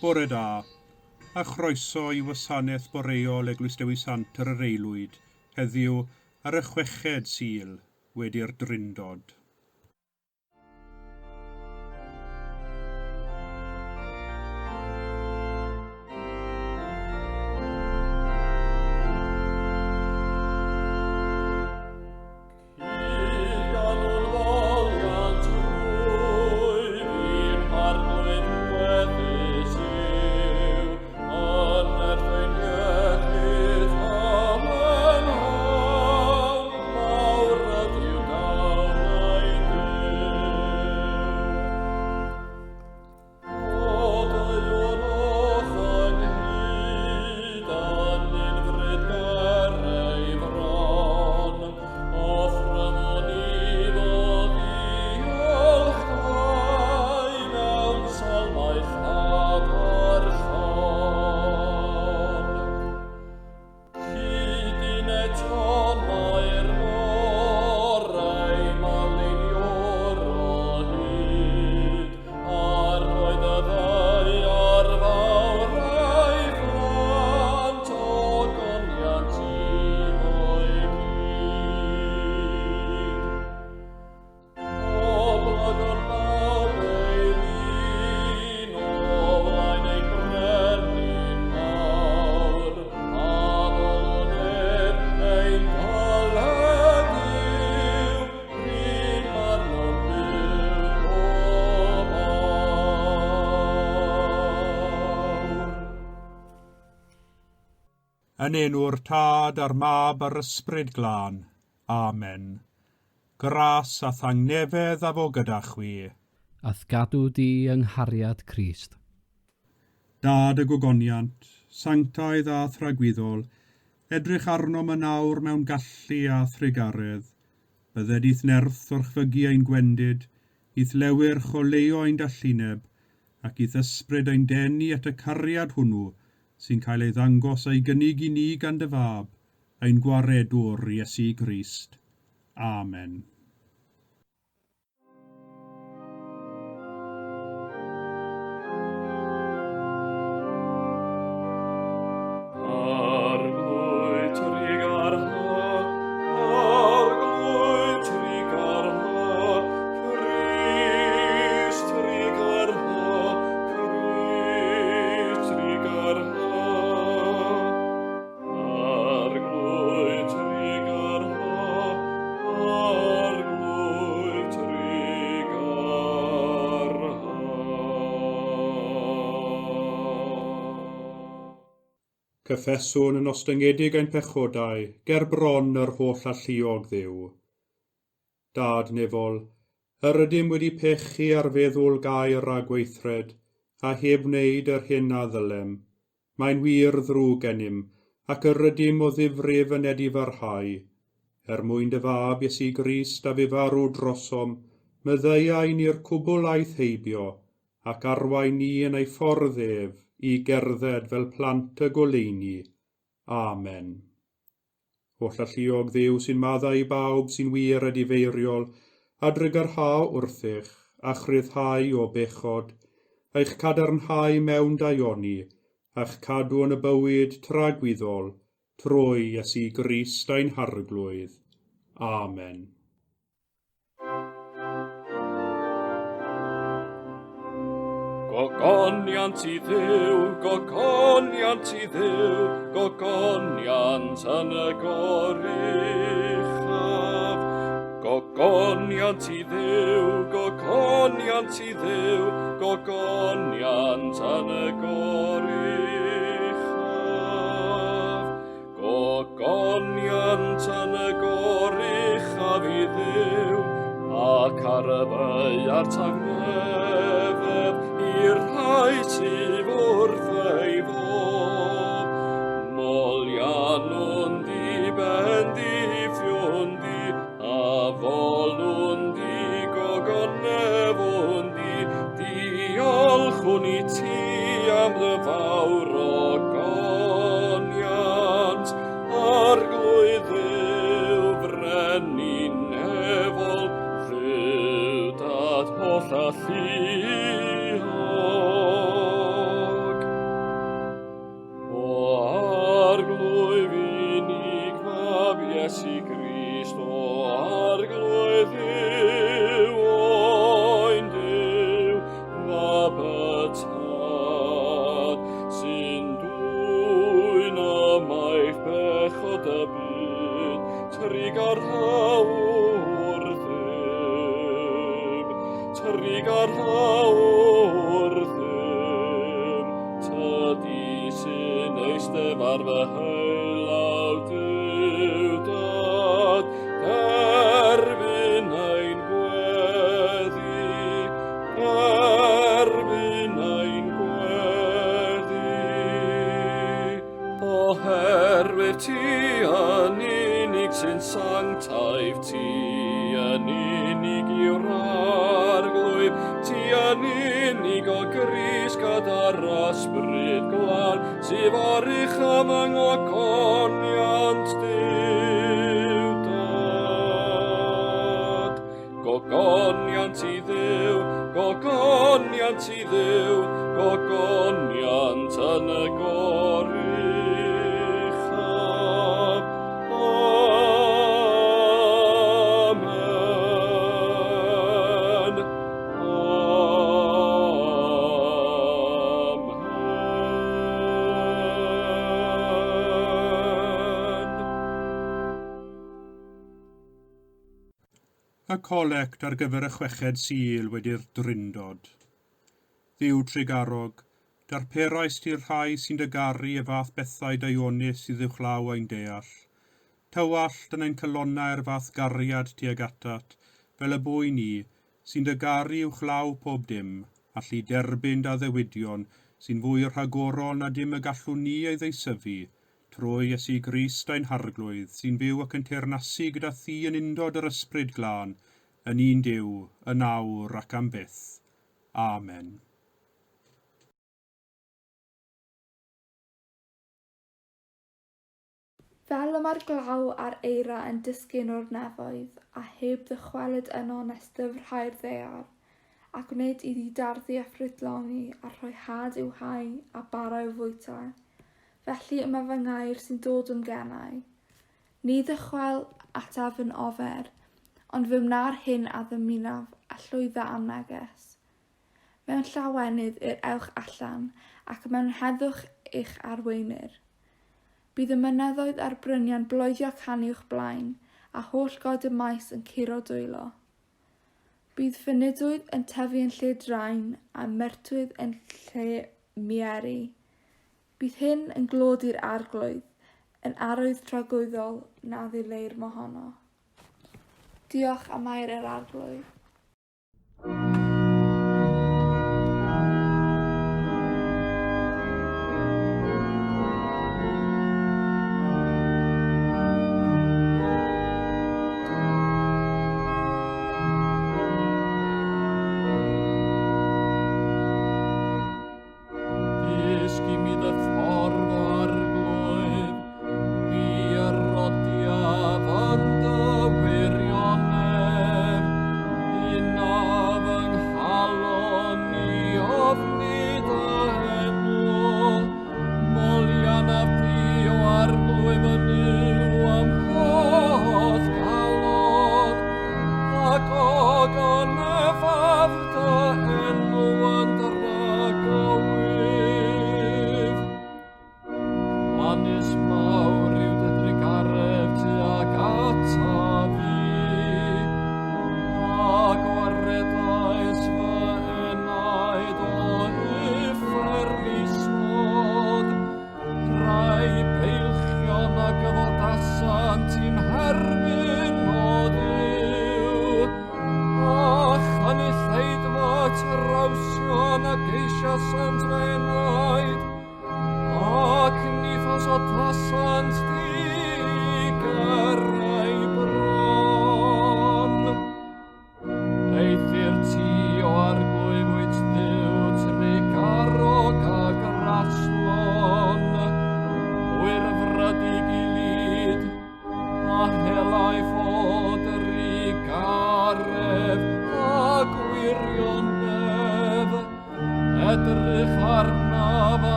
Bore da, a chroeso I Gwasanaeth Boreol Eglwys Dewi Sant yr Eglwyd, heddiw ar y 6 Sul wedi'r Trindod. Yn enw'r Tad a'r Mab a'r Ysbryd Glân. Amen. Gras a thangnefedd a fo gyda chwi. Ath gadw di yng nghariad Crist. Dad y gwogoniant, sanctaidd a thragwyddol, edrych arnom y nawr mewn gallu a thrigaredd, bydde dith nerth o'r chfygu ein gwendid, ith lewyrch o leo ein dallineb, ac ith ysbryd ein denu at y cariad hwnnw, sy'n cael ei ddangos a'i gynnig I ni gan dy fab, ein gwaredwr Iesu Grist. Amen. Cyffeswn yn ostyngedig ein pechodau, ger bron yr holl alluog dduw. Dad nefol, yr ydym wedi pechu ar feddwl gair a gweithred, a heb wneud yr hyn a ddylem. Mae'n wir ddrwg gennym, ac yr ydym o ddifrif yn edi farhau. Mwyn dy fab Iesu Grist a fe farw drosom, meddaiain i'r cwbl aeth heibio, ac arwain ni yn ei ffordd ef, I gerdded fel plant y goleuni. Amen. Holl alluog dduw sy'n maddau I bawb sy'n wir ydi feiriol, a drygarhau wrthych, a chryddhau o bechod, a'ch cadarnhau mewn daioni, a'ch cadw yn y bywyd tragwyddol, trwy Iesu Grist ein harglwydd. Amen. Gogoniant I dduw, gogoniant I dduw, gogoniant yn y goruchaf. Gogoniant I dduw, gogoniant I dduw, gogoniant yn y goruchaf. Gogoniant yn y goruchaf I dduw, ac ar y beiar tangnefedd, i'r rhai sydd wrth ei fodd. Molian nhw'n di bendiffiwn di, a volwn di gogonefwn di, diolchwn I ti am dy fawr ogoniant, arglwydd dduw frenin nefol, dduw dad holl byd, trigar hawr ddim, trigar hawr ddim, tydi sy'n eistedd ar fy heilaw diwdod, derbyn ein gweddi, derbyn ein gweddi. Oherwydd ti yn unig sy'n sanctaidd, ti yn unig yw'r arglwydd, ti yn unig o Grist gyda'r ysbryd glân, sydd orych am yng ngogoniant diwdod. Gogoniant i Dduw, gogoniant i Dduw, gogoniant yn y goruchaf. Amen. Amen. Y colect ar gyfer y chweched Sul wedi'r Trindod. Dduw trigarog, darperais ti'r rhai sy'n dygaru y fath bethau daionus sydd uwchlaw ein deall. Tywallt yn ein cylonau'r fath gariad tuag atat, fel y bwy ni, sy'n dygaru uwchlaw pob dim, allu derbyn da ddewidion sy'n fwy rhagorol na dim y gallwn ni ei ddeisyfu, trwy Iesu Grist ein harglwydd sy'n byw ac yn teyrnasu gyda thi yn undod yr ysbryd glân, yn un Duw, yn awr ac am byth. Amen. Fel y mae'r glaw a'r eira yn disgyn o'r nefoedd, a heb ddychwelyd yno nes dyfrhau'r ddaear, a gwneud iddi darddu a ffrydlongi, a rhoi had i'w hau a bara i'w fwyta. Felly yma fy ngair sy'n dod yn gennau. Ni ddychwel ataf yn ofer, ond fy mna'r hyn a ddymunaf a llwydda am neges. Mewn llawenydd i'r ewch allan, ac mewn heddwch eich arweinir. Bydd y mynyddoedd a'r bryniau'n bloedio canu i'ch blaen, a holl god y maes yn curo dwylo. Bydd ffynidwyd yn tyfu yn lle draen, a myrtwydd yn lle mieru. Bydd hyn yn glod i'r arglwydd, yn arwydd tragwyddol na ddileir mohono. Diolch am air yr arglwydd.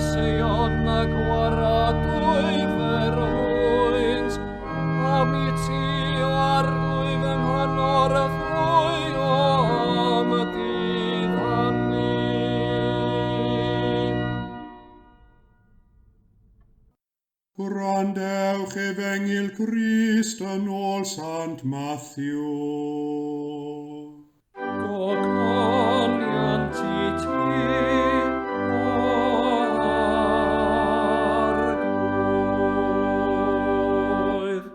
seion a gwaradwy ferwyns, a mi ti arglwyf yng nghanol y ddwy am y dydd hynny. Gwrandewch Efengil Crist yn ôl Sant Matthew. Gogoniant i ti, arglwydd.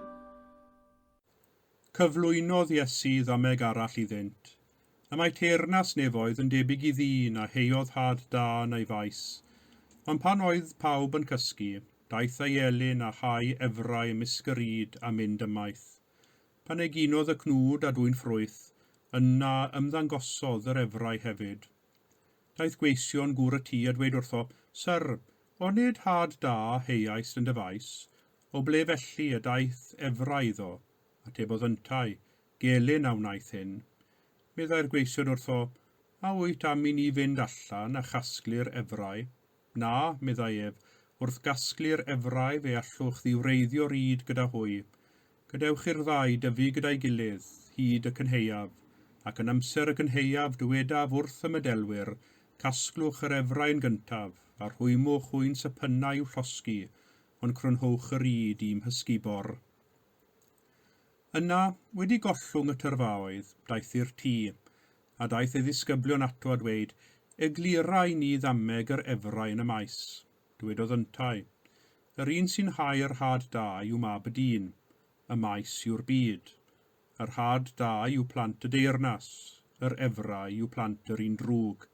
Cyflwynodd Iesu ddameg arall iddynt. Y mae teyrnas nefoedd yn debyg I ddyn a heodd had da yn ei faes. Ond pan oedd pawb yn cysgu, daeth ei elyn a hau efrau ymysg y ryd a mynd ymaith. Pan eginodd y cnwd a dwy'n ffrwyth, yna ymddangosodd yr efrau hefyd. Daeth gweision gŵr y tŷ a dweud wrtho, Syr, onid had da heiais yn dy faes? O ble felly y daeth efrau iddo? Atebodd yntau, gelyn a wnaeth hyn. Meddai'r gweision wrtho, a wyt am I ni fynd allan a chasglu'r efrau? Na, meddai ef, wrth gasglu'r efrau fe allwch ddiwreiddio ryd gyda hwy. Gadewch i'r ddau dyfu gyda'i gilydd, hyd y cynheuaf, ac yn amser y cynheuaf dywedaf wrth y medelwyr, casglwch yr efrau'n gyntaf, a rhwymwch hwy'n sapynnau i'w llosgi, ond crynhwch y ryd i'm hysgubor. Yna, wedi gollwng y tyrfaoedd, daeth i'r tŷ, a daeth ei ddisgyblion ato a dweud, eglurau ni ddameg yr efrau yn y maes. Dwedodd yntau, yr un sy'n hau'r had da yw mab y dyn, y maes yw'r byd. Yr had da yw plant y deyrnas, yr efrau yw plant yr un drwg,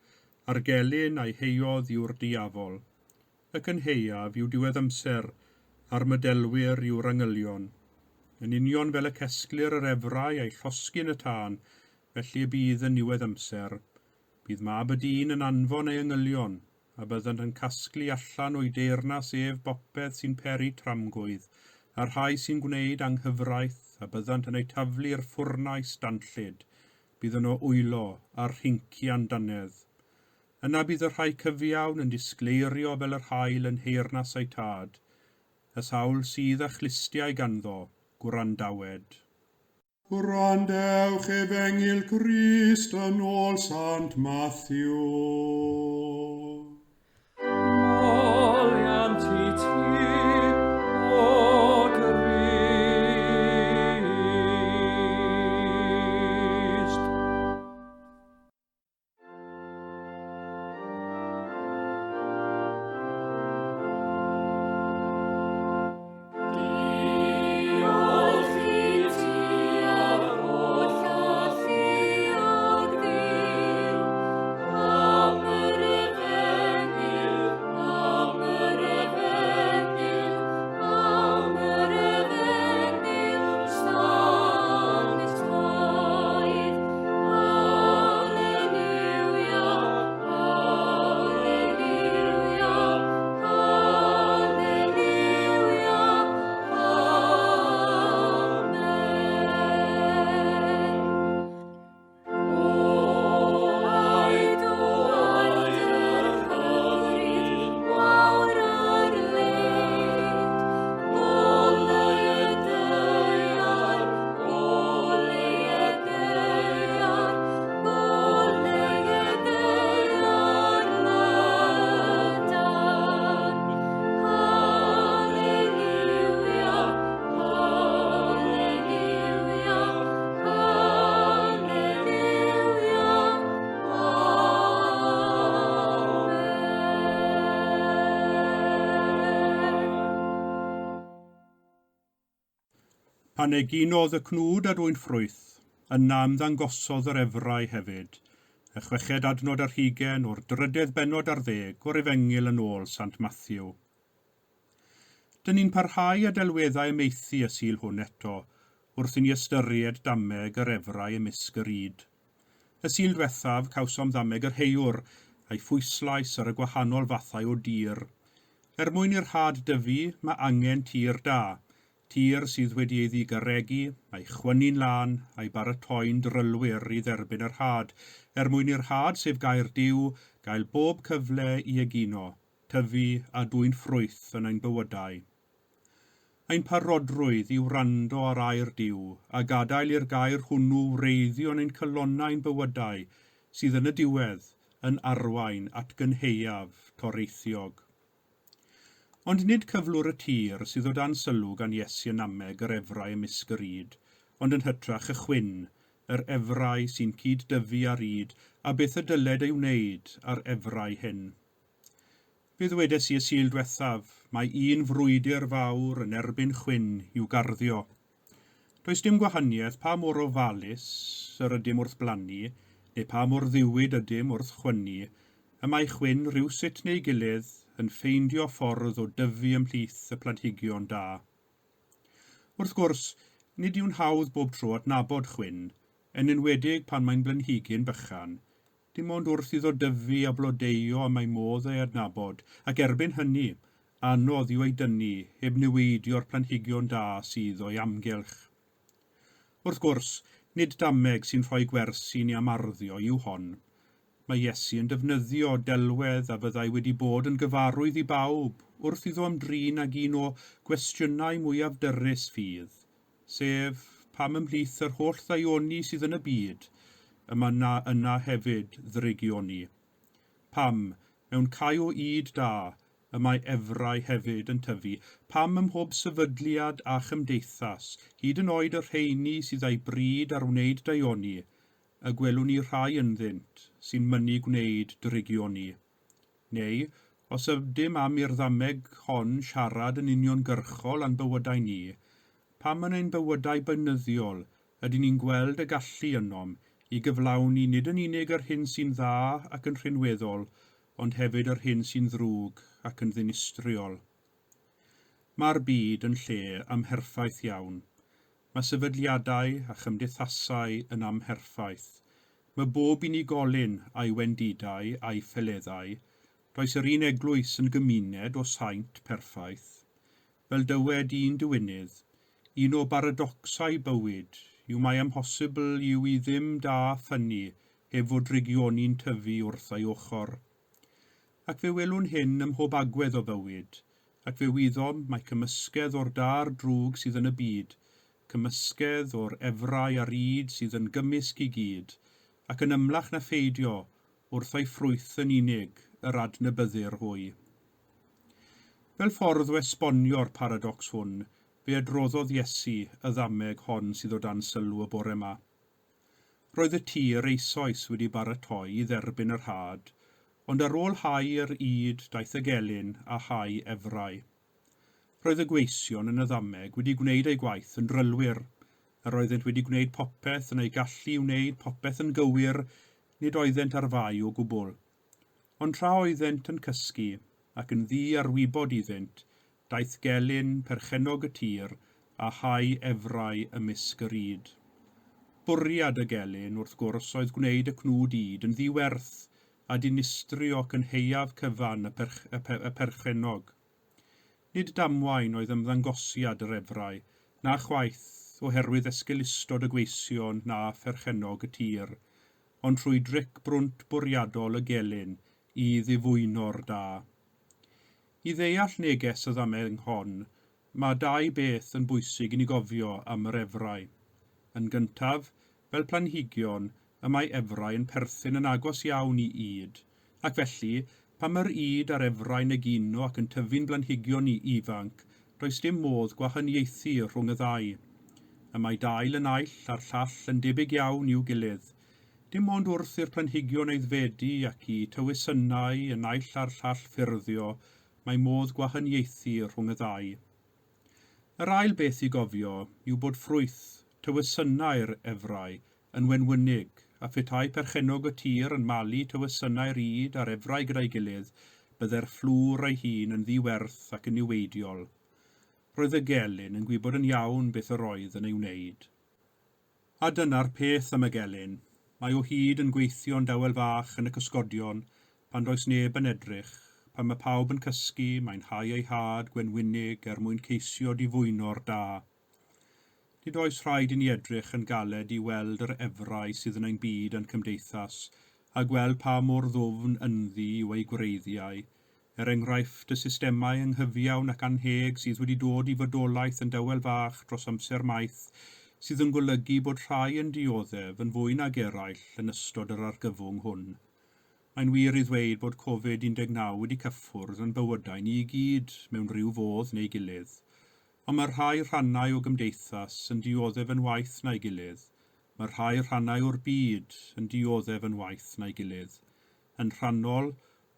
a'r gelyn a'i heiodd yw'r diafol. Y cynheuaf yw diwedd amser, a'r medelwyr yw'r angylion. Yn union fel y cesglir yr efrau a'i llosgi yn y tân, felly y bydd yn niwedd amser. Bydd mab y dyn yn anfon ei angylion, a byddant yn casglu allan o'i deyrnas ef bopeth sy'n peri tramgwydd, a'r rhai sy'n gwneud anghyfraith, a byddant yn ei taflu'r ffwrnais danllyd, bydd yno wylo a'r rhincian danedd. Yna bydd y rhai cyfiawn yn disgleirio fel yr haul yn heyrnas ei tad, y sawl sydd â chlistiau ganddo, gwrandawed. Gwrandewch Efengil Crist yn ôl Sant Matthew. Oliant i ti, o Grist. Diolch i ti ar holl alluog Dduw, am yr Efengil, am yr Efengil, am yr Efengil, stan taith. Alleluia, alleluia, alleluia, amen. O aid yr hyfryd, wawr ar leid, oleu y deiar, oleu y deiar, oleu y deiar lydan. Alleluia, alleluia, amen. Pan eginodd y cnwd a dwy'n ffrwyth, yna ymddangosodd yr efrau hefyd, y chweched adnod ar 20 o'r 3 bennod ar 10 o'r Efengil yn ôl Sant Matthew. Dyn ni'n parhau â delweddau ymeithi y sil hwn eto, wrth i ni ystyried dameg yr efrau ymysg y ryd. Y sil diwethaf cawsom ddameg yr heiwr a'i phwyslais ar y gwahanol fathau o dir. Mwyn i'r had dyfu, mae angen tir da, tir sydd wedi ei ddigaregu, a'i chwynu'n lan, a'i baratoi'n drylwyr i dderbyn yr had, mwyn i'r had sef gair Duw gael bob cyfle i egino, tyfu a dwy'n ffrwyth yn ein bywydau. Ein parodrwydd i wrando ar air Duw a gadael i'r gair hwnnw wreiddio yn ein cylonnau'n bywydau sydd yn y diwedd yn arwain at gynheuaf toreithiog. Ond nid cyflwr y tir sydd o dan sylw gan Iesu yn ameg yr efrau ymysg yr yd, ond yn hytrach y chwyn, yr efrau sy'n cyd-dyfu ar yd a beth y dyled ei wneud ar efrau hyn. Bydd wedes i y sil diwethaf, mae un frwydr fawr yn erbyn chwyn i'w garddio. Does dim gwahaniaeth pa mor ofalus yr ydym wrth blannu, neu pa mor ddiwyd ydym wrth chwynnu, y mae chwyn rhywsut neu gilydd yn ffeindio ffordd o dyfu ymhlith y planhigion da. Wrth gwrs, nid yw'n hawdd bob tro adnabod chwyn, yn enwedig pan mae'n blanhigyn bychan, dim ond wrth iddo dyfu a blodeio am ei modd ei adnabod, ac erbyn hynny, anodd i'w ei dynnu heb newidio'r planhigion da sydd o'i amgylch. Wrth gwrs, nid dameg sy'n rhoi gwersi ni amarddio yw hon. Mae Iesu yn defnyddio delwedd a fyddai wedi bod yn gyfarwydd i bawb wrth iddo ymdrin ag un o gwestiynau mwyaf dyrys ffydd, sef pam ymhlith yr holl ddaioni sydd yn y byd, yna hefyd ddrygioni. Pam, mewn cae o yd da, y mae efrau hefyd yn tyfu, pam ym mhob sefydliad a chymdeithas, hyd yn oed y rheini sydd â'i bryd ar wneud daioni, y gwelwn ni rhai ynddynt sy'n mynnu gwneud drygioni. Neu, os ydym am i'r ddameg hon siarad yn uniongyrchol a'n bywydau ni, pam yn ein bywydau bynyddiol ydyn ni'n gweld y gallu ynom i gyflawni nid yn unig yr hyn sy'n dda ac yn rhinweddol, ond hefyd yr hyn sy'n ddrwg ac yn ddinistriol. Mae'r byd yn lle amherffaith iawn. Mae sefydliadau a chymdeithasau yn amherffaith. Mae bob unigolyn a'i wendidau a'i ffeleddau, does yr un eglwys yn gymuned o saint perffaith. Fel dywed un diwynydd, un o baradocsau bywyd, yw mae amhosibl yw i ddim da ffynnu heb fod rygioni'n tyfu wrth ei ochr. Ac fe welwn hyn ym mhob agwedd o fywyd, ac fe wyddom mae cymysgedd o'r da'r drwg sydd yn y byd, cymysgedd o'r efrau ar yd sydd yn gymysg i gyd, ac yn ymlach na pheidio wrth ei ffrwyth yn unig yr adnabyddir hwy. Fel ffordd o esbonio'r paradocs hwn, fe adroddodd Iesu y ddameg hon sydd o dan sylw y bore yma. Roedd y tir eisoes wedi baratoi i dderbyn yr had, ond ar ôl hau yr yd daeth y gelyn a hau efrau. Roedd y gweision yn y ddameg wedi gwneud ei gwaith yn drylwyr, a roeddent wedi gwneud popeth yn ei gallu wneud popeth yn gywir, nid oeddent ar fai o gwbl. Ond tra oeddent yn cysgu ac yn ddi arwybod iddynt, daeth gelyn perchenog y tir a hau efrau ymysg yr yd. Bwriad y gelyn wrth gwrs oedd gwneud y cnwd yd yn ddiwerth a dinistrio ac yn heiaf cyfan y perchenog. Nid damwain oedd ymddangosiad yr efrau, na chwaith oherwydd esgilistod y gweision na pherchenog y tir, ond trwy dric brwnt bwriadol y gelyn i ddifwyno'r da. I ddeall neges y ddameg hon, mae dau beth yn bwysig i ni gofio am yr efrau. Yn gyntaf, fel planhigion, y mae efrau yn perthyn yn agos iawn i yd, ac felly, pam yr yd a'r efrau'n egino ac yn tyfu'n blanhigion i ifanc, does dim modd gwahaniaethu rhwng y ddau. Y mae dail yn aill a'r llall yn debyg iawn i'w gilydd, dim ond wrth i'r planhigion aeddfedu ac i tywysynnau yn aill a'r llall ffurfio, mae modd gwahaniaethu rhwng y ddau. Yr ail beth i gofio yw bod ffrwyth, tywysynnau'r efrau, yn wenwynig, a phetai perchenog y tir yn malu tywysynnau'r yd a'r efrau gyda'i gilydd, bydde'r fflwr ei hun yn ddiwerth ac yn niweidiol. Roedd y gelyn yn gwybod yn iawn beth yr oedd yn ei wneud. A dyna'r peth am y gelyn. Mae o hyd yn gweithio'n dawel fach yn y cysgodion, pan does neb yn edrych, pan mae pawb yn cysgu, mae'n hau ei had gwenwynig mwyn ceisio difwyno'r da. Nid oes rhaid i ni edrych yn galed i weld yr efrau sydd yn ein byd yn cymdeithas, a gweld pa mor ddwfn ynddi yw ei gwreiddiau, enghraifft y systemau ynghyfiawn ac anheg sydd wedi dod i fodolaeth yn dywel fach dros amser maith, sydd yn golygu bod rhai yn dioddef yn fwy nag eraill yn ystod yr argyfwng hwn. Mae'n wir i ddweud bod Covid-19 wedi cyffwrdd yn bywydau ni i gyd mewn rhyw fodd neu gilydd, ond mae rhai rhannau o gymdeithas yn dioddef yn waith neu gilydd. Mae rhai rhannau o'r byd yn dioddef yn waith neu gilydd, yn rhannol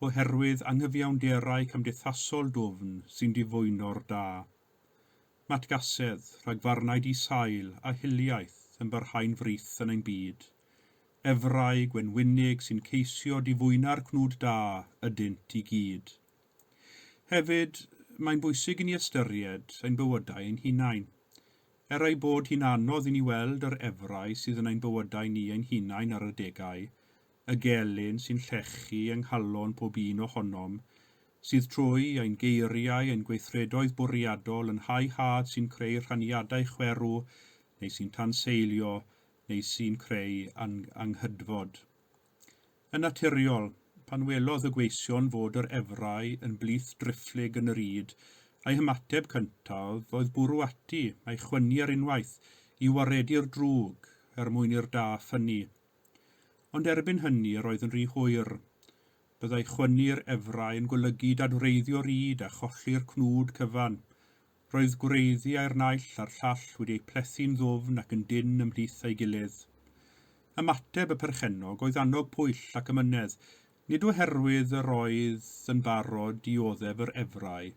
oherwydd anghyfiawnderau cymdeithasol dwfn sy'n difwyno'r da. Matgasedd, rhagfarnau di-sail a hiliaeth yn barhau'n frith yn ein byd. Efrau gwenwynig sy'n ceisio difwyna'r cnwd da ydynt i gyd. Hefyd, mae'n bwysig i ni ystyried ein bywydau ein hunain. Ei bod hi'n anodd i ni weld yr efrau sydd yn ein bywydau ni ein hunain ar y degau, y gelyn sy'n llechu yng nghalon pob un ohonom, sydd trwy ein geiriau ein gweithredoedd bwriadol yn had sy'n creu rhaniadau chwerw, neu sy'n tanseilio, neu sy'n creu anghydfod. Yn naturiol, pan welodd y gweision fod yr efrau yn blith drifflig yn yr yd, ei hymateb cyntaf oedd bwrw ati a'i chwynu ar unwaith i waredu'r drwg mwyn i'r da ffynnu. Ond erbyn hynny yr oedd yn rhy hwyr. Byddai chwynu'r efrau yn golygu dadwreiddio'r yd a cholli'r cnwd cyfan. Roedd gwreiddiau'r naill a'r llall wedi eu plethu'n ddwfn ac yn dyn ymhlith ei gilydd. Ymateb y perchennog oedd annog pwyll ac ymynedd, nid oherwydd yr oedd yn barod dioddef yr efrau,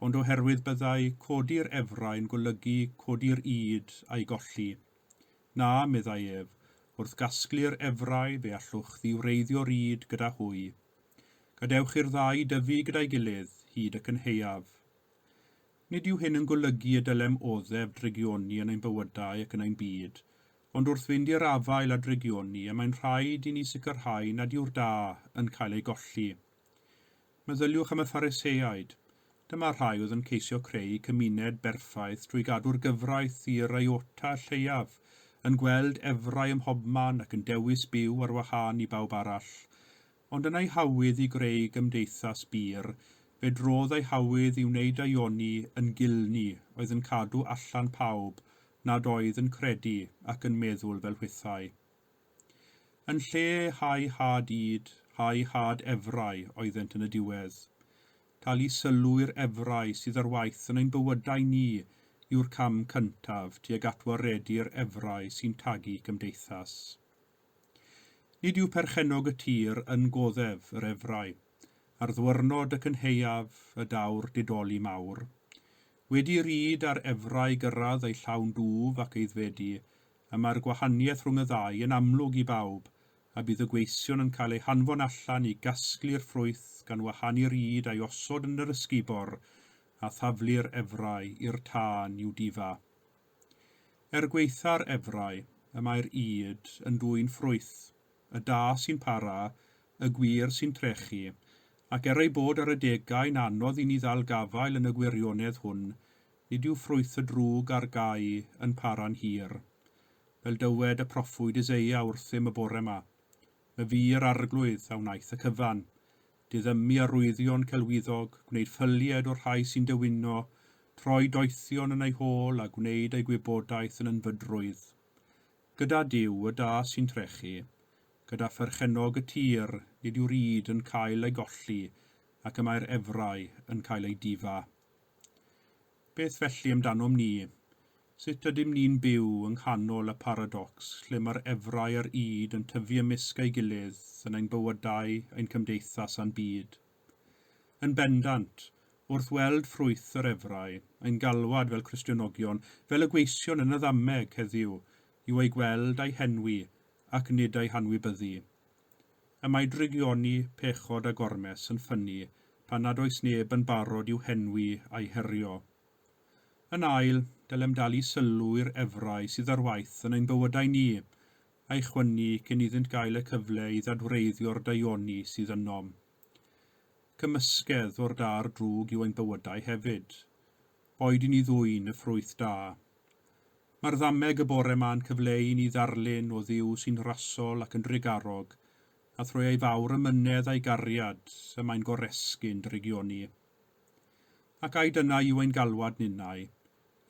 ond oherwydd byddai codi'r efrau yn golygu codi'r yd a'i golli. Na, meddai ef, wrth gasglu'r efrau fe allwch ddiwreiddio'r yd gyda hwy. Gadewch i'r ddau dyfu gyda'i gilydd hyd ac yn heiaf. Nid yw hyn yn golygu y dylem oddef drigioni yn ein bywydau ac yn ein byd, ond wrth fynd i'r afael a drigioni mae'n rhaid i ni sicrhau nad yw'r da yn cael ei golli. Meddyliwch am y Phariseaid. Dyma rhai oedd yn ceisio creu cymuned berffaith trwy gadw'r gyfraith i'r iota lleiaf, yn gweld efrau ym mhobman ac yn dewis byw ar wahân i bawb arall. Ond yn ei hawydd i greu gymdeithas byr, fe drodd ei hawydd i wneud aioni yn gilni oedd yn cadw allan pawb, nad oedd yn credu ac yn meddwl fel hwythau. Yn lle hau had yd, hau had efrau oeddent yn y diwedd. Talu sylw'r efrau sydd ar waith yn ein bywydau ni yw'r cam cyntaf tuag at waredu'r efrau sy'n tagu gymdeithas. Nid yw perchennog y tir yn goddef yr efrau, ar ddwyrnod ac yn heiaf y dawr didoli mawr. Wedi'r yd ar efrau gyrraedd ei llawn dŵf ac eiddfedu, a mae'r gwahaniaeth rhwng y ddau yn amlwg i bawb, a bydd y gweision yn cael ei hanfon allan i gasglu'r ffrwyth gan wahanu'r yd a'i osod yn yr ysgubor a thaflu'r efrau i'r tân i'w difa. Gweitha'r efrau, y mae'r yd yn dwy'n ffrwyth, y da sy'n para, y gwir sy'n trechu, ac ei bod ar y degau'n anodd i ni ddal gafael yn y gwirionedd hwn, nid yw ffrwyth y drwg ar gau yn para'n hir. Fel dywed y proffwyd Eseia wrthym y bore yma. Y fi'r arglwydd a wnaeth y cyfan, diddymu arwyddion celwyddog, gwneud ffylied o'r rhai sy'n dywyno, troi doethion yn ei hôl a gwneud ei gwybodaeth yn ynfydrwydd. Gyda Duw y da sy'n trechu, gyda pherchenog y tir, nid yw'r yd yn cael ei golli ac y mae'r efrau yn cael ei difa. Beth felly amdanom ni? Sut ydym ni'n byw yng nghanol y paradocs lle mae'r efrau a'r yd yn tyfu ymysg ei gilydd yn ein bywydau, ein cymdeithas a'n byd? Yn bendant, wrth weld ffrwyth yr efrau, ein galwad fel Cristionogion, fel y gweision yn y ddameg heddiw, yw ei gweld a'i henwi ac nid ei hanwybyddu. Y mae drigioni, pechod a gormes yn ffynnu pan nad oes neb yn barod i'w henwi a'i herio. Yn ail, dylem dalu sylw i'r efrau sydd ar waith yn ein bywydau ni, a'i chwynu cyn iddynt gael y cyfle i ddadwreiddio'r daioni sydd ynom. Cymysgedd o'r da'r drwg yw ein bywydau hefyd. Boed i ni ddwyn y ffrwyth da. Mae'r ddameg y bore yma'n cyfleu i ni ddarlun o Dduw sy'n rasol ac yn drigarog, a thrwy ei fawr ymynedd a'i gariad y mae'n goresgyn drigioni. Ac ai dyna yw ein galwad ninnau,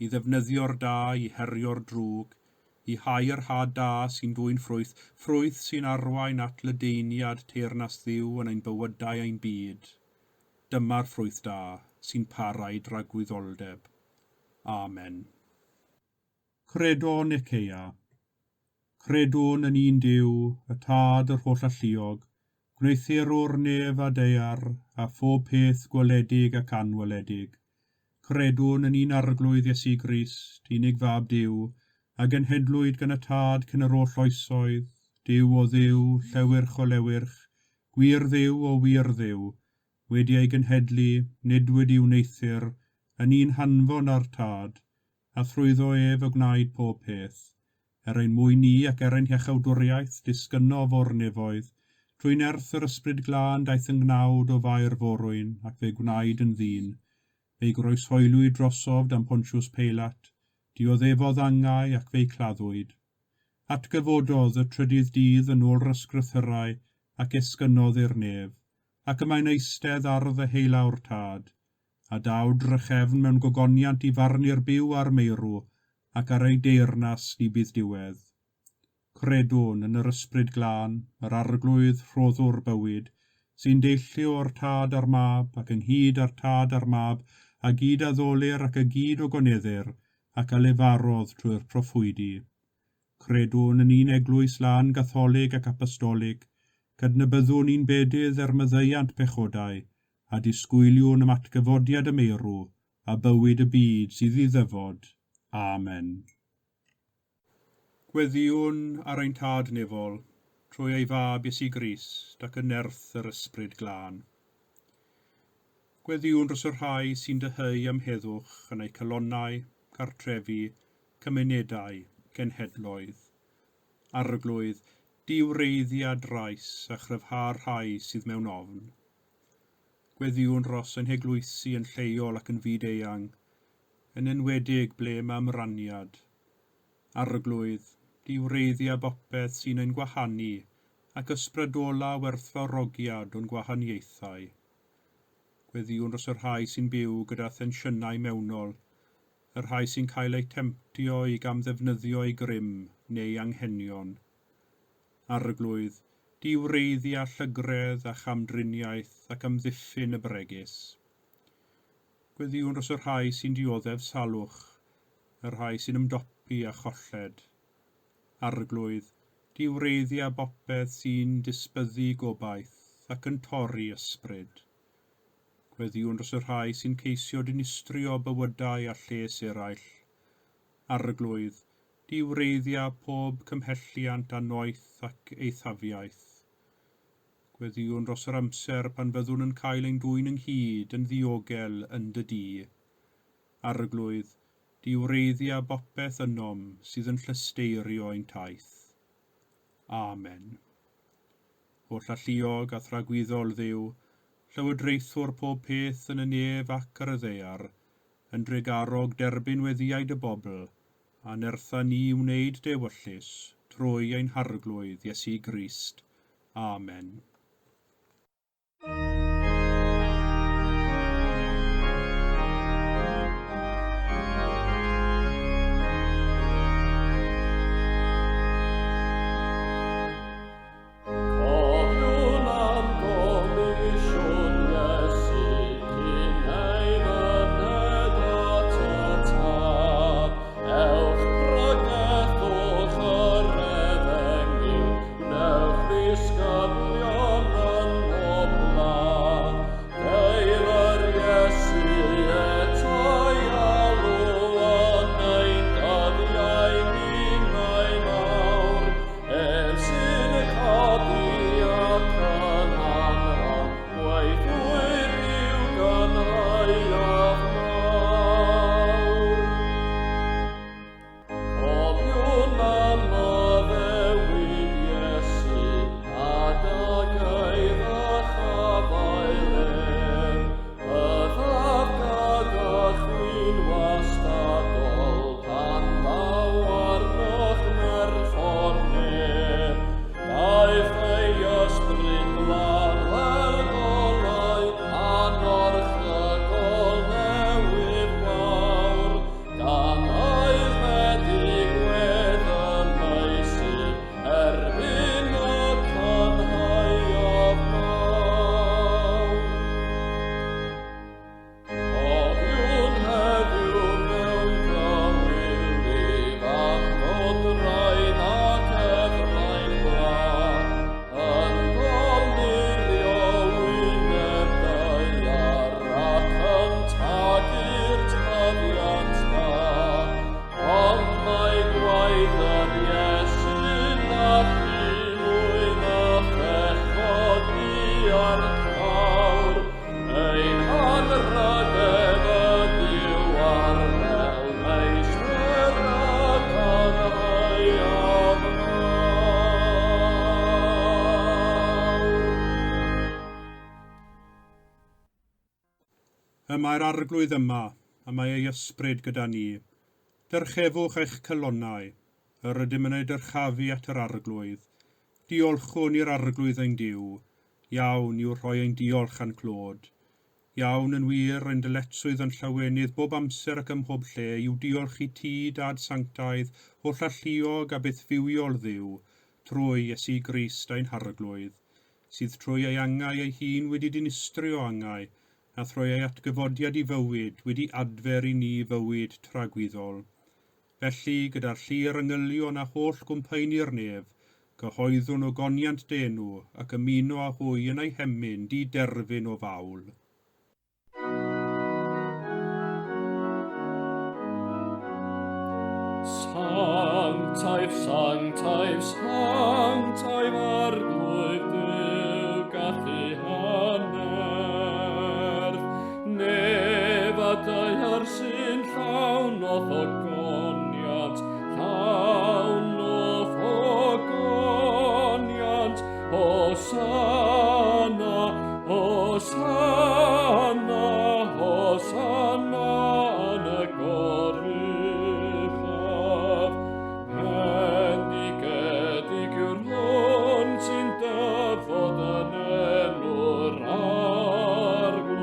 i ddefnyddio'r da i herio'r drwg, i hau'r had da sy'n dwy'n ffrwyth, ffrwyth sy'n arwain at ledeiniad teyrnas ddiw yn ein bywydau ein byd. Dyma'r ffrwyth da sy'n parau dragwyddoldeb. Amen. Credo Nicaea. Credwn yn un Duw, y Tad yr holl alluog, gwneithir o'r nef a deiar, a phob peth gweledig ac anweledig. Credwn yn un arglwydd Iesu Grist, unig fab Duw, a genhedlwyd gan y Tad cyn yr oll oesoedd, Duw o ddiw, llewyrch o lewyrch, gwir ddiw o wir ddiw, wedi ei genhedlu, nid wedi wneithir, yn un hanfon ar Tad, a thrwyddo ef o gwneud pob peth, ein mwy ni ac ein hiechawdwriaeth disgynnof o'r nefoedd, trwy nerth yr ysbryd glân daeth yn gnawd o fair forwyn ac fe gwnaed yn ddyn, fe'i groeshoelwyd drosof am Pontiws Peilat, dioddefodd angau ac fe'i claddwyd. Atgyfododd y trydydd dydd yn ôl ysgrythyrau ac esgynnodd i'r nef, ac yma'n eistedd ardd y heilawr Tad, a daw drychefn mewn gogoniant i farnu'r byw a'r meirw, ac ar ei deyrnas ni bydd diwedd. Credwn yn yr ysbryd glân, yr arglwydd rhoddwr bywyd, sy'n deillio o'r Tad a'r mab, ac ynghyd â'r Tad a'r mab, a gyd addolir ac y gyd o goneddir, ac a lefarodd trwy'r proffwydi. Credwn yn un eglwys lan gatholig ac apostolig, cydnabyddwn ni'n bedydd myddeiant pechodau, a disgwyliwn am atgyfodiad y meirw, a bywyd y byd sydd i ddyfod. Amen. Gweddiwn ar ein Tad nefol, trwy ei fab Iesu Grist ac yn nerth yr ysbryd glân. Gweddiwn dros yr rhai sy'n dyheu am heddwch yn eu calonnau, cartrefi, cymunedau, genhedloedd, arglwydd, diwreiddiad drais a chryfhau'r rhai sydd mewn ofn. Gweddiwn dros ein heglwysi yn lleol ac yn fyd-eang, yn enwedig ble mae ymraniad, arglwydd, diwreiddia bopeth sy'n ein gwahanu ac ysbrydola werthfawrogiad o'n gwahaniaethau. Gweddiwn dros yr rhai sy'n byw gyda thensiynau mewnol, yr rhai sy'n cael eu temtio i gamddefnyddio eu grym neu anghenion. Arglwydd, diwreiddia llygredd a chamdriniaeth ac amddiffyn y bregus. Gweddiwn dros yr rhai sy'n dioddef salwch, yr rhai sy'n ymdopi a cholled. Arglwydd, diwreiddia bopeth sy'n disbyddu gobaith ac yn torri ysbryd. Gweddiwn dros yr rhai sy'n ceisio dinistrio bywydau a lles eraill. Arglwydd, diwreiddia pob cymhelliant a noeth ac eithafiaeth. Gweddiwn dros yr amser pan fyddwn yn cael ein dwyn ynghyd yn ddiogel yn dy dŷ. Arglwydd, diwreiddia bopeth ynom sydd yn llysteirio ein taith. Amen. Oll alluog a thragwyddol Dduw, llywodraethwr pob peth yn y nef ac ar y ddaear, yn dregarog derbyn weddiaid y bobl, a nertha ni wneud dewyllus trwy ein harglwydd Iesu Grist. Amen. Ewch Mae'r arglwydd yma, a mae ei ysbryd gyda ni. Dyrchefwch eich cylonnau, yr ydym yn ei dyrchafu at yr arglwydd. Diolchwn i'r arglwydd ein Duw, iawn i'w rhoi ein diolch a'n clod. Iawn yn wir ein dyletswydd yn llawenydd bob amser ac ym mhob lle yw diolch i ti, Dad Sanctaidd, holl alluog a byth fywiol Dduw, trwy Iesu Grist ein harglwydd, sydd trwy ei angau ei hun wedi dinistrio angau, a thrwy ei atgyfodiad i fywyd wedi adfer i ni fywyd tragwyddol. Felly, gyda'r llir yngylion a holl gwmpaeni'r nef, cyhoeddwn o goniant denw ac ymuno â hwy yn ei hemyn di-derfyn o fawl. Sanctaif, sanctaif, sanctaif arglwydd Duw gallu hanner. Nefadau sy'n llawn o ffogoniant, llawn o ffogoniant. Hosanna, Hosanna, Hosanna yn y goruchaf. Bendigedig yw'r lôn sy'n dyfod yn enw'r arglwydd.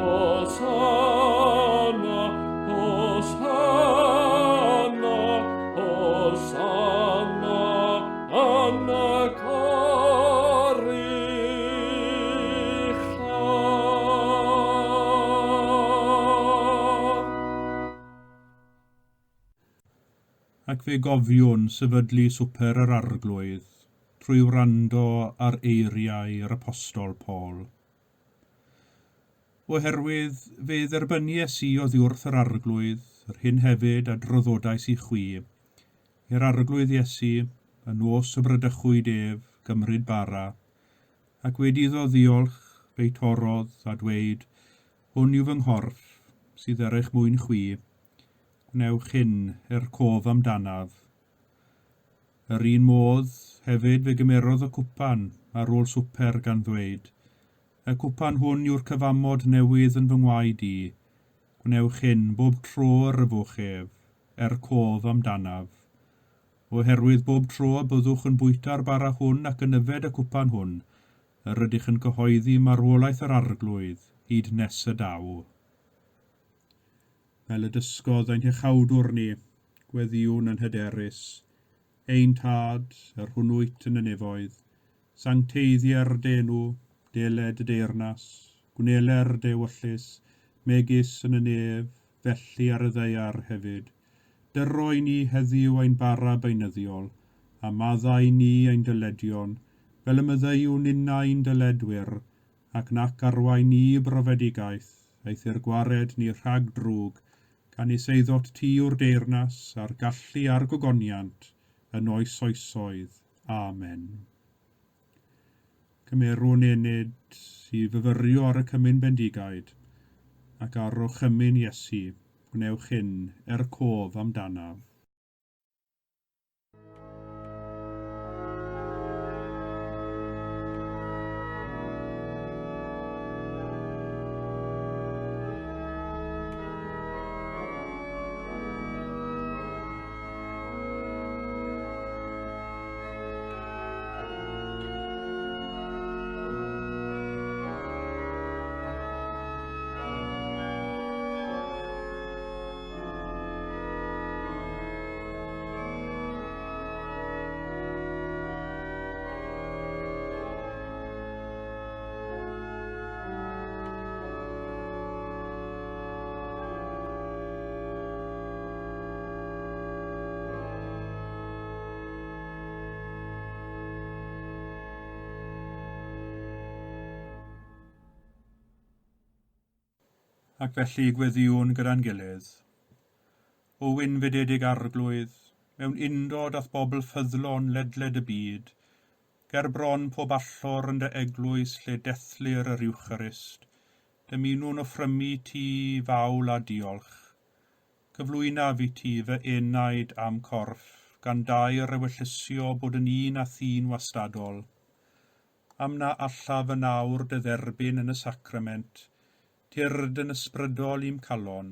Hosanna, Hosanna, Hosanna yn y goruchaf. Ac fe gofiwn sefydlu swper yr arglwydd, trwy wrando ar eiriau'r apostol Paul. Oherwydd fe dderbynu Iesu oddi wrth yr arglwydd, yr hyn hefyd a droddodais i chwi, i'r arglwydd Iesu, yn nos y brydychwyd ef, gymryd bara, ac wedi iddo ddiolch, fe'i torodd a dweud, hwn yw fy nghorff, sydd er eich mwyn chwi, gwnewch hyn cof amdanaf. Yr un modd hefyd fe gymerodd y cwpan ar ôl swper gan ddweud, y cwpan hwn yw'r cyfamod newydd yn fy ngwaed i, gwnewch hyn bob tro yr yfwch ef, cof amdanaf. Oherwydd bob tro y byddwch yn bwyta'r bara hwn ac yn yfed y cwpan hwn, yr ydych yn cyhoeddi marwolaeth yr arglwydd hyd nes y daw. Fel y dysgodd ein hechawdwr ni, gweddiwn yn hyderus, ein tad, yr hwnnwyt yn y nefoedd, sancteiddiau'r denw, deled y deyrnas, gwneler dewyllus, megis yn y nef, felly ar y ddeiar hefyd. Dyro i ni heddiw ein bara beunyddiol, a maddau ni ein dyledion, fel y myddeiwn unna ein dyledwyr, ac nac arwain ni brofedigaeth, eithir gwared ni rhag drwg, gan i seiddot ti o'r deyrnas a'r gallu a'r gogoniant, yn oes oesoedd. Amen. Cymerwn enid i fyfyrio ar y cymyn bendigaid, ac ar o chymyn Iesu, gwnewch hyn cof amdanaf. Ac felly gweddiwn gyda'n gilydd. O wynfededig arglwydd, mewn undod ath bobl ffyddlon ledled y byd, ger bron pob allor yn dy eglwys lle dethlir yr Iwcharist, dymunwn offrymu ti fawl a diolch. Cyflwyna fi ti fy enaid am corff, gan dair ewyllysio bod yn un a thyn wastadol. am na allaf yn awr dy dderbyn yn y sacrament, tyrd yn ysbrydol i'm calon.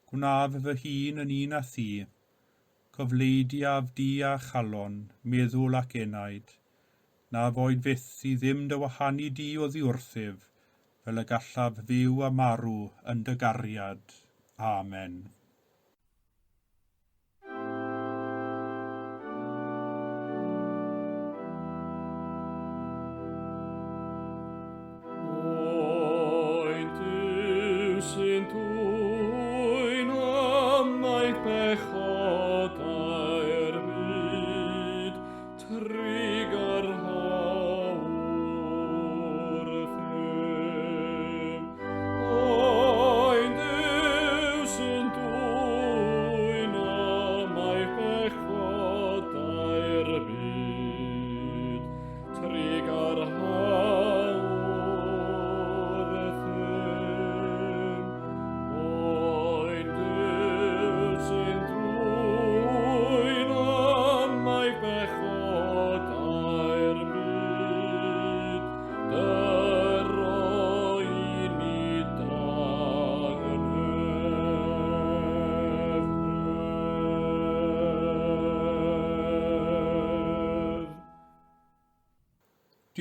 Gwnaf fy hun yn un a thi, cofleidiaf di a chalon, meddwl ac enaid, na foed fyth i ddim dy wahanu di o ddiwrthyf, fel y gallaf fyw a marw yn dy gariad. Amen.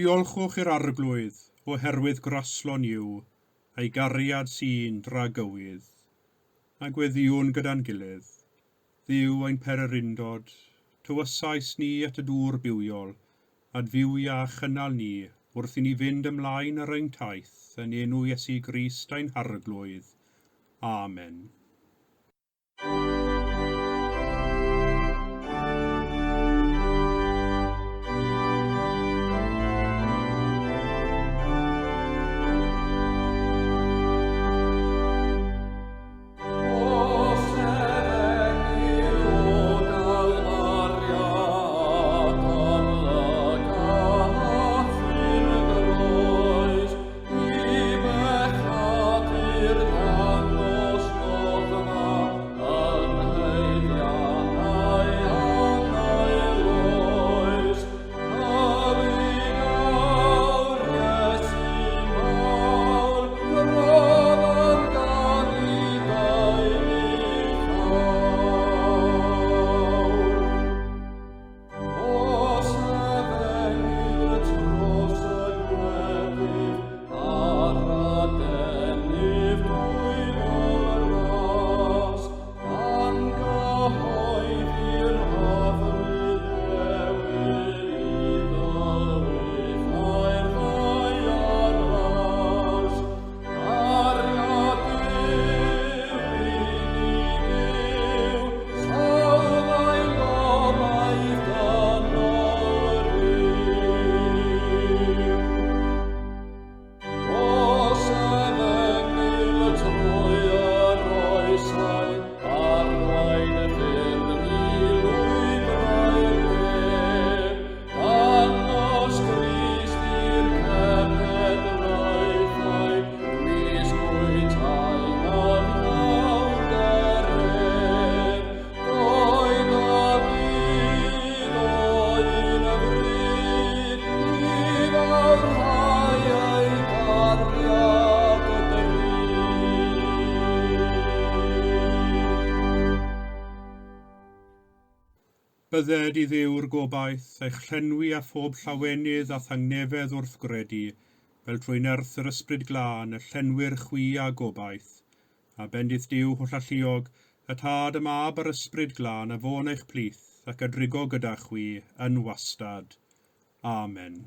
Diolchwch i'r arglwydd, oherwydd graslon yw, a'i gariad sy'n dragywydd, a gweddiwn gyda'n gilydd. Dduw ein pererindod, tywysais ni at y dŵr bywiol, ad fyw a chynnal ni, wrth i ni fynd ymlaen ar ein taith, yn enw Iesu Grist ein harglwydd. Amen. Bydded i Dduw'r gobaith, eich llenwi a phob llawenydd a thangnefedd wrth gredu, fel trwy nerth yr ysbryd glân, y llenwyr chwi a gobaith. A bendith Duw holl alluog, y tad y mab yr ysbryd glân, a fôn eich plith, ac a drigo gyda chwi yn wastad. Amen.